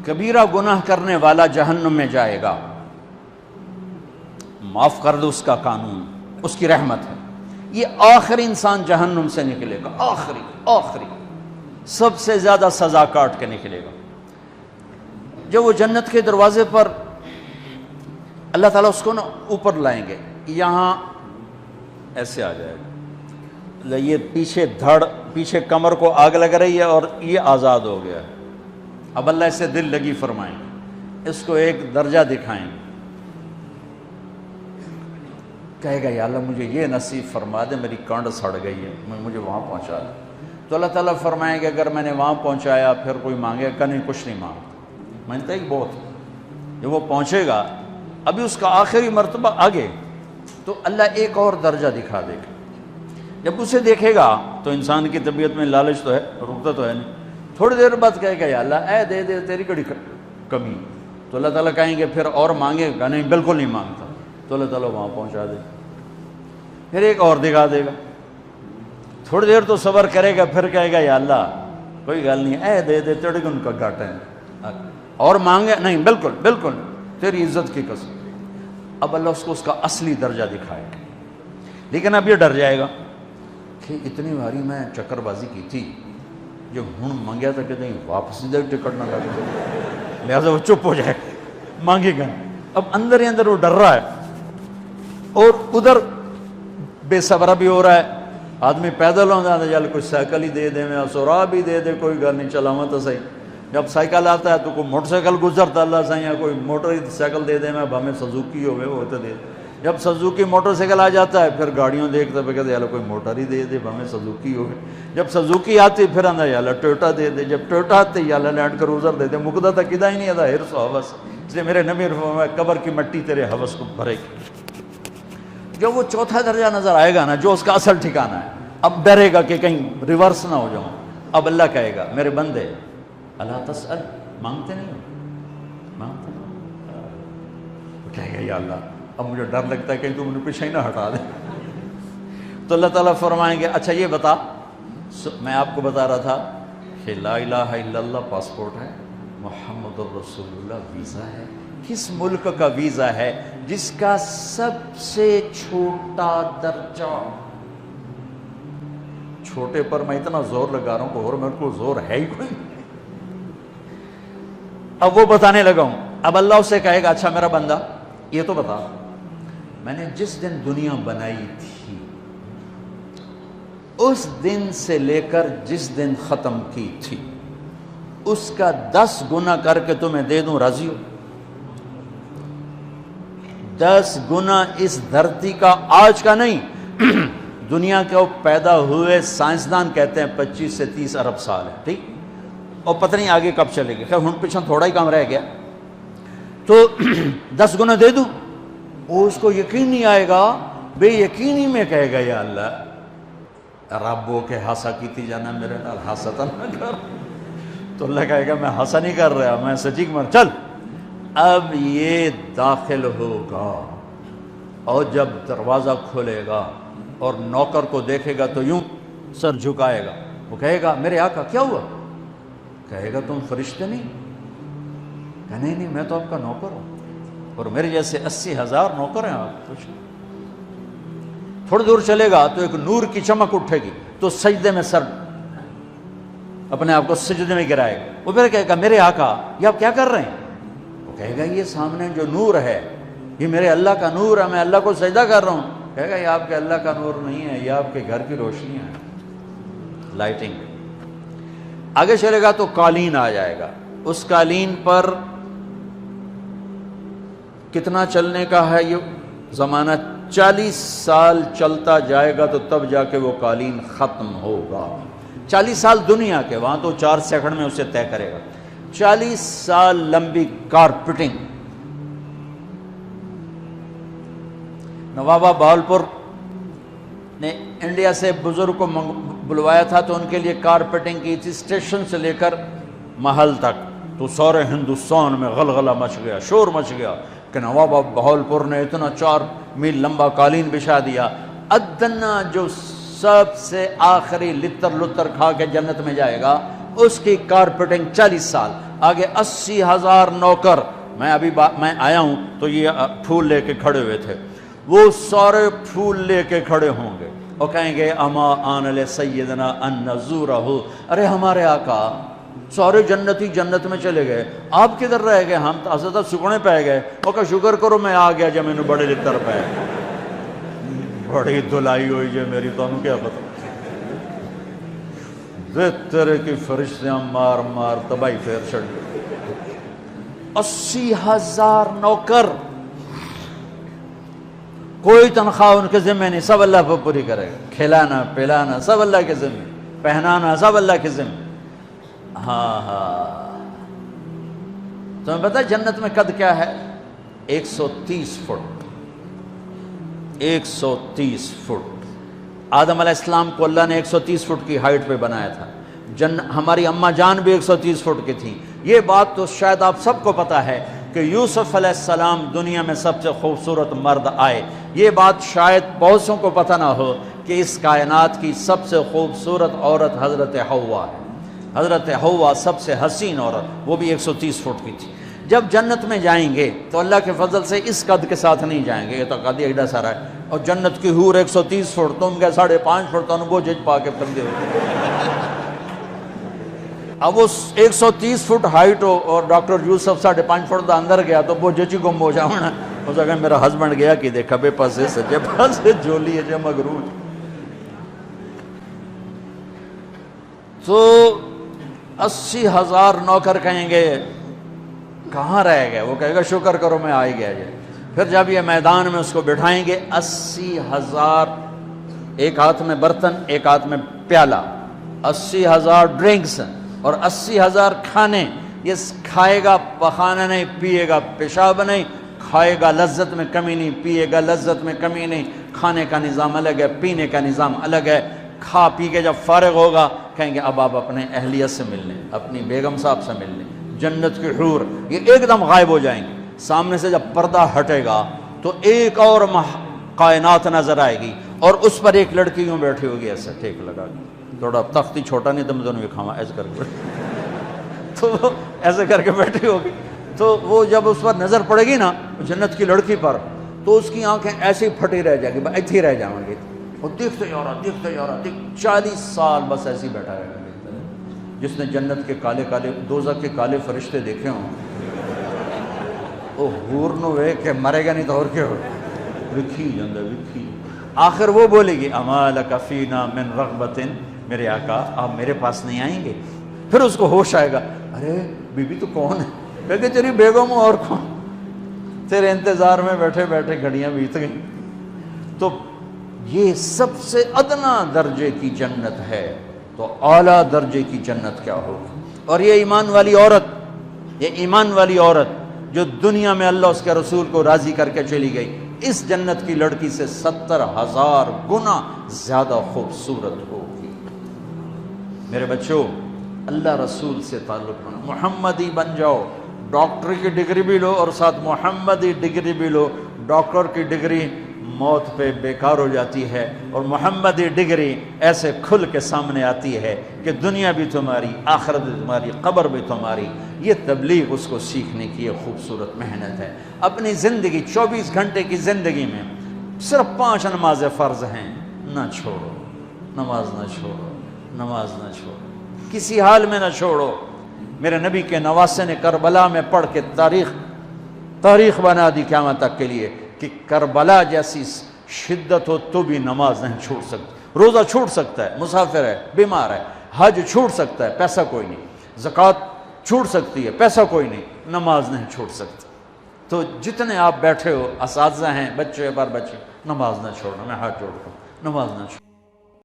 کبیرہ گناہ کرنے والا جہنم میں جائے گا، معاف کر دو اس کا قانون، اس کی رحمت ہے، یہ آخری انسان جہنم سے نکلے گا، آخری سب سے زیادہ سزا کاٹ کے نکلے گا۔ جب وہ جنت کے دروازے پر اللہ تعالیٰ اس کو نا اوپر لائیں گے، یہاں ایسے آ جائے گا، یہ پیچھے کمر کو آگ لگ رہی ہے اور یہ آزاد ہو گیا ہے۔ اب اللہ اسے دل لگی فرمائیں گے، اس کو ایک درجہ دکھائیں گے، کہے گا یا اللہ مجھے یہ نصیب فرما دے، میری کانڈ سڑ گئی ہے، مجھے وہاں پہنچا دے۔ تو اللہ تعالیٰ فرمائیں گے اگر میں نے وہاں پہنچایا پھر کوئی مانگے گا نہیں، کچھ نہیں مانگتا، مانتا ہی بہت۔ جب وہ پہنچے گا ابھی اس کا آخری مرتبہ آگے، تو اللہ ایک اور درجہ دکھا دے گا۔ جب اسے دیکھے گا تو انسان کی طبیعت میں لالچ تو ہے، رکتا تو ہے نہیں، تھوڑی دیر بعد کہے گا یا اللہ اے دے دے، تیری کڑی کمی۔ تو اللہ تعالیٰ کہیں گے پھر اور مانگے گا؟ نہیں، بالکل نہیں مانگتا۔ تو اللہ تعالیٰ وہاں پہنچا دے، پھر ایک اور دکھا دے گا، تھوڑی دیر تو صبر کرے گا، پھر کہے گا یا اللہ کوئی گل نہیں، اے دے دے، تیرے کو ان کا گھاٹا ہے، اور مانگے؟ نہیں، بالکل تیری عزت کی قسم۔ اب اللہ اس کو اس کا اصلی درجہ دکھائے گا، لیکن اب یہ ڈر جائے گا کہ اتنی باری میں چکر بازی کی تھی، جو ہوں مانگیا تھا کہ نہیں واپس دے ٹکٹ نہ لگ جائے، لہٰذا وہ چپ ہو جائے، مانگے گا۔ اب اندر ہی اندر وہ ڈر رہا ہے، اور ادھر بے صبرا بھی ہو رہا ہے، آدمی پیدل ہو جاتا ہے، چل کوئی سائیکل ہی دے دے، میں سورا بھی دے دے، کوئی گل نہیں، چلاواں تو صحیح۔ جب سائیکل آتا ہے تو کوئی موٹر سائیکل گزرتا اللہ صحیح ہے، کوئی موٹر سائیکل دے دے، میں بھامے سزوکی ہوئے وہ تو دے دے۔ جب سزوکی موٹر سائیکل آ جاتا ہے پھر گاڑیوں دیکھتا پہ کہتے ہیں کوئی موٹر ہی دے دے، بھامے سزوکی ہوئے۔ جب سزوکی آتی پھر آندہ یا اللہ ٹویوٹا دے دے، جب ٹویوٹا آتے یا اللہ لینڈ کروزر دے دے، مقدہ تک کدا ہی نہیں آتا حرص و حوث۔ اس لیے میرے نبی فرمایا قبر کی مٹی تیرے حوث کو بھرے گی۔ جو وہ چوتھا درجہ نظر آئے گا نا، جو اس کا اصل ٹھکانہ ہے، اب ڈرے گا کہ کہیں ریورس نہ ہو جاؤں۔ اب اللہ کہے گا میرے بندے اللہ تسأل، مانگتے نہیں ہو، مانگتے نہیں، کہے گا یا اللہ اب مجھے ڈر لگتا ہے کہیں تو مجھے پیچھے ہی نہ ہٹا دے۔ تو اللہ تعالیٰ فرمائیں گے اچھا یہ بتا، میں آپ کو بتا رہا تھا کہ لا الہ الا اللہ پاسپورٹ ہے، محمد الرسول اللہ ویزا ہے۔ کس ملک کا ویزا ہے؟ جس کا سب سے چھوٹا درجہ، چھوٹے پر میں اتنا زور لگا رہا ہوں کہ اور میرے کو زور ہے ہی کوئی۔ اب وہ بتانے لگا ہوں، اب اللہ اسے کہے گا اچھا میرا بندہ یہ تو بتا، میں نے جس دن دنیا بنائی تھی اس دن سے لے کر جس دن ختم کی تھی اس کا 10 گنا کر کے تمہیں دے دوں، راضی ہو؟ 10 گنا اس دھرتی کا، آج کا نہیں، دنیا کے وہ پیدا ہوئے سائنسدان کہتے ہیں 25 سے 30 ارب سال ہے، ٹھیک، اور پتہ نہیں آگے کب چلے گا، خیر ہن پیچھے تھوڑا ہی کام رہ گیا، تو 10 گنا دے دوں۔ وہ اس کو یقین نہیں آئے گا، بے یقینی میں کہے گا یا اللہ ربو کے ہاسا کیتی جانا میرے نال، ہاسا تو نہ کر۔ تو اللہ کہے گا میں ہاسا نہیں کر رہا، میں سچی مر، چل اب یہ داخل ہوگا، اور جب دروازہ کھولے گا اور نوکر کو دیکھے گا تو یوں سر جھکائے گا، وہ کہے گا میرے آقا کیا ہوا؟ کہے گا تم فرشتے نہیں؟ کہ نہیں میں تو آپ کا نوکر ہوں، اور میرے جیسے 80,000 نوکر ہیں آپ، کچھ تھوڑی دور چلے گا تو ایک نور کی چمک اٹھے گی، تو سجدے میں سر اپنے آپ کو سجدے میں گرائے گا، وہ پھر کہے گا میرے آقا یہ آپ کیا کر رہے ہیں؟ وہ کہے گا یہ سامنے جو نور ہے یہ میرے اللہ کا نور ہے، میں اللہ کو سجدہ کر رہا ہوں۔ کہے گا یہ آپ کے اللہ کا نور نہیں ہے، یہ آپ کے گھر کی روشنی ہے، لائٹنگ۔ آگے چلے گا تو قالین آ جائے گا، اس قالین پر کتنا چلنے کا ہے یہ زمانہ؟ 40 سال چلتا جائے گا تو تب جا کے وہ قالین ختم ہوگا۔ 40 سال دنیا کے، وہاں تو 4 سیکنڈ میں اسے طے کرے گا۔ 40 سال لمبی کارپیٹنگ۔ نوابہ بہاولپور نے انڈیا سے بزرگ کو بلوایا تھا تو ان کے لیے کارپیٹنگ کی تھی، اسٹیشن سے لے کر محل تک، تو سارے ہندوستان میں غلغلہ مچ گیا، شور مچ گیا کہ نوابہ بہاولپور نے اتنا 4 میل لمبا قالین بچھا دیا۔ ادنا جو سب سے آخری لتر لتر کھا کے جنت میں جائے گا اس کی کارپیٹنگ 40 سال، آگے 80,000 نوکر، میں ابھی میں آیا ہوں تو یہ پھول لے کے کھڑے ہوئے تھے، وہ سارے پھول لے کے کھڑے ہوں گے اور کہیں گے اما آن لسیدنا ان نزورہ، ارے ہمارے آقا سارے جنتی جنت میں چلے گئے، آپ کدھر رہ گئے؟ ہم تو حضرت سکنے پہ گئے۔ وہ کہ شکر کرو میں آ گیا جب میں نے بڑے لتر پہ بڑی دلائی ہوئی جے میری، تو انہوں کیا پتا تیرے کی فرشتیاں مار مار تباہی پھیر چھڑ گئے۔ 80,000 نوکر، کوئی تنخواہ ان کے ذمہ نہیں، سب اللہ پہ پوری کرے گا، کھلانا پلانا سب اللہ کے ذمہ، پہنانا سب اللہ کے ذمہ۔ ہاں تمہیں پتہ جنت میں قد کیا ہے؟ 130 فٹ، 130 فٹ۔ آدم علیہ السلام کو اللہ نے 130 فٹ کی ہائٹ پہ بنایا تھا، ہماری اماں جان بھی 130 فٹ کی تھی۔ یہ بات تو شاید آپ سب کو پتہ ہے کہ یوسف علیہ السلام دنیا میں سب سے خوبصورت مرد آئے، یہ بات شاید بہت سوں کو پتہ نہ ہو کہ اس کائنات کی سب سے خوبصورت عورت حضرت حوا ہے۔ حضرت حوا سب سے حسین عورت، وہ بھی 130 فٹ کی تھی۔ جب جنت میں جائیں گے تو اللہ کے فضل سے اس قد کے ساتھ نہیں جائیں گے، یہ تو قد ایڈا سارا ہے، اور جنت کی حور 130 فٹ، تم کیا 5.5 فٹ، تو وہ جج پا کے بندے ہوتے۔ اب وہ 130 فٹ ہائٹ ہو اور ڈاکٹر یوسف 5.5 فٹ دا اندر گیا تو وہ جچی گم ہو جاؤنا، ہو سکتا ہے میرا ہسبینڈ گیا کہ دیکھا بے پاسے سجے پاسے جولی ہے جو مغرور۔ تو 80,000 نوکر کہیں گے کہاں رہ گئے؟ وہ کہے گا شکر کرو میں آ ہی گیا جائے۔ پھر جب یہ میدان میں اس کو بٹھائیں گے، 80,000، ایک ہاتھ میں برتن ایک ہاتھ میں پیالہ، 80,000 ڈرنکس اور 80,000 کھانے، یہ کھائے گا پخانا نہیں، پیے گا پیشاب نہیں، کھائے گا لذت میں کمی نہیں، پیے گا لذت میں کمی نہیں، کھانے کا نظام الگ ہے، پینے کا نظام الگ ہے۔ کھا پی کے جب فارغ ہوگا کہیں گے اب آپ اپنے اہلیت سے مل لیں، اپنی بیگم صاحب سے مل لیں۔ جنت کی حور یہ ایک دم غائب ہو جائیں گے، سامنے سے جب پردہ ہٹے گا تو ایک اور کائنات نظر آئے گی، اور اس پر ایک لڑکی یوں بیٹھی ہوگی ایسے ٹھیک لگا کے، تھوڑا تختی چھوٹا نہیں تم دونوں بھی کھاوا ایسے کر کے، تو وہ ایسے کر کے بیٹھی ہوگی، تو وہ جب اس پر نظر پڑے گی نا جنت کی لڑکی پر، تو اس کی آنکھیں ایسی پھٹی رہ جائیں گی، ایتھی ہی رہ جائیں گی، وہ دیکھتے جا رہا 40 سال بس ایسے ہی بیٹھا رہے گا۔ جس نے جنت کے کالے کالے دوزخ کے کالے فرشتے دیکھے ہوں، وہ حور نو وے کہ مرے گا نہیں تو اور کیا ہو، لکھی جاندہ لکھی۔ آخر وہ بولے گی اما لک فینا من رغبت، میرے آقا آپ میرے پاس نہیں آئیں گے؟ پھر اس کو ہوش آئے گا، ارے بی بی تو کون ہے؟ کہ تیری بیگم اور کون، تیرے انتظار میں بیٹھے بیٹھے گھڑیاں بیت گئیں۔ تو یہ سب سے ادنا درجے کی جنت ہے، تو اعلیٰ درجے کی جنت کیا ہوگی؟ اور یہ ایمان والی عورت، یہ ایمان والی عورت جو دنیا میں اللہ اس کے رسول کو راضی کر کے چلی گئی، اس جنت کی لڑکی سے 70,000 گنا زیادہ خوبصورت ہوگی۔ میرے بچوں، اللہ رسول سے تعلق بنا، محمدی بن جاؤ، ڈاکٹر کی ڈگری بھی لو اور ساتھ محمدی ڈگری بھی لو۔ ڈاکٹر کی ڈگری موت پہ بیکار ہو جاتی ہے، اور محمدی ڈگری ایسے کھل کے سامنے آتی ہے کہ دنیا بھی تمہاری، آخرت بھی تمہاری، قبر بھی تمہاری۔ یہ تبلیغ اس کو سیکھنے کی یہ خوبصورت محنت ہے۔ اپنی زندگی 24 گھنٹے کی زندگی میں صرف 5 نمازیں فرض ہیں، نہ چھوڑو، نماز نہ چھوڑو، نماز نہ چھوڑو، کسی حال میں نہ چھوڑو۔ میرے نبی کے نواسے نے کربلا میں پڑھ کے تاریخ بنا دی قیامت تک کے لیے کہ کربلا جیسی شدت ہو تو بھی نماز نہیں چھوڑ سکتی۔ روزہ چھوٹ سکتا ہے، مسافر ہے، بیمار ہے، حج چھوٹ سکتا ہے، پیسہ کوئی نہیں، زکوٰۃ چھوٹ سکتی ہے، پیسہ کوئی نہیں، نماز نہیں چھوٹ سکتی۔ تو جتنے آپ بیٹھے ہو، اساتذہ ہیں، بچے پر بچے، نماز نہ چھوڑنا، میں ہاتھ جوڑتا ہوں، نماز نہ چھوڑنا۔